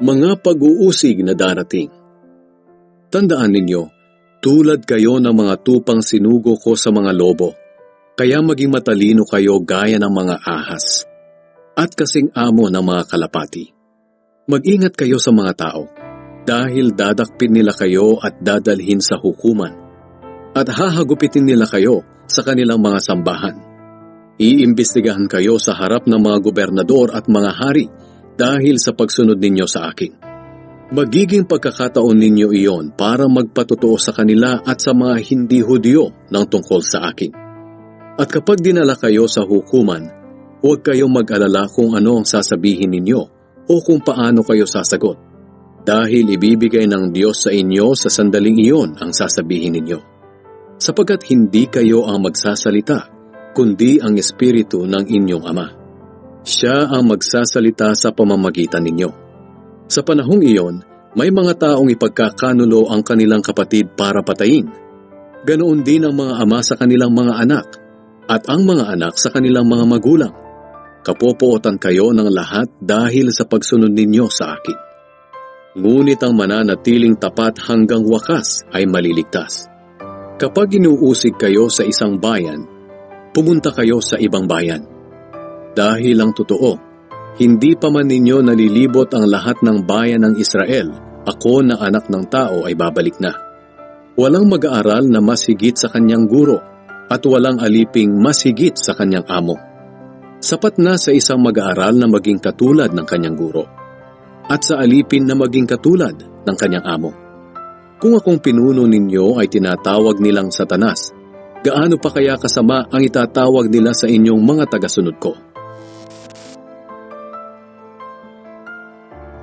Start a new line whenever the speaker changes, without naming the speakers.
Mga pag-uusig na darating. Tandaan ninyo, tulad kayo ng mga tupang sinugo ko sa mga lobo, kaya maging matalino kayo gaya ng mga ahas, at kasing amo ng mga kalapati. Mag-ingat kayo sa mga tao, dahil dadakpin nila kayo at dadalhin sa hukuman, at hahagupitin nila kayo sa kanilang mga sambahan. Iimbestigahan kayo sa harap ng mga gobernador at mga hari, dahil sa pagsunod ninyo sa akin. Magiging pagkakataon ninyo iyon para magpatotoo sa kanila at sa mga hindi Hudyo ng tungkol sa akin. At kapag dinala kayo sa hukuman, huwag kayong mag-alala kung ano ang sasabihin ninyo o kung paano kayo sasagot, dahil ibibigay ng Diyos sa inyo sa sandaling iyon ang sasabihin ninyo. Sapagkat hindi kayo ang magsasalita, kundi ang Espiritu ng inyong Ama. Siya ang magsasalita sa pamamagitan ninyo. Sa panahong iyon, may mga taong ipagkakanulo ang kanilang kapatid para patayin. Ganoon din ang mga ama sa kanilang mga anak, at ang mga anak sa kanilang mga magulang. Kapopootan kayo ng lahat dahil sa pagsunod ninyo sa akin. Ngunit ang mananatiling tapat hanggang wakas ay maliligtas. Kapag inuusig kayo sa isang bayan, pumunta kayo sa ibang bayan. Dahil ang totoo, hindi pa man ninyo nalilibot ang lahat ng bayan ng Israel, ako na anak ng tao ay babalik na. Walang mag-aaral na mas higit sa kanyang guro, at walang aliping mas higit sa kanyang amo. Sapat na sa isang mag-aaral na maging katulad ng kanyang guro, at sa alipin na maging katulad ng kanyang amo. Kung akong pinuno ninyo ay tinatawag nilang Satanas, gaano pa kaya kasama ang itatawag nila sa inyong mga tagasunod ko?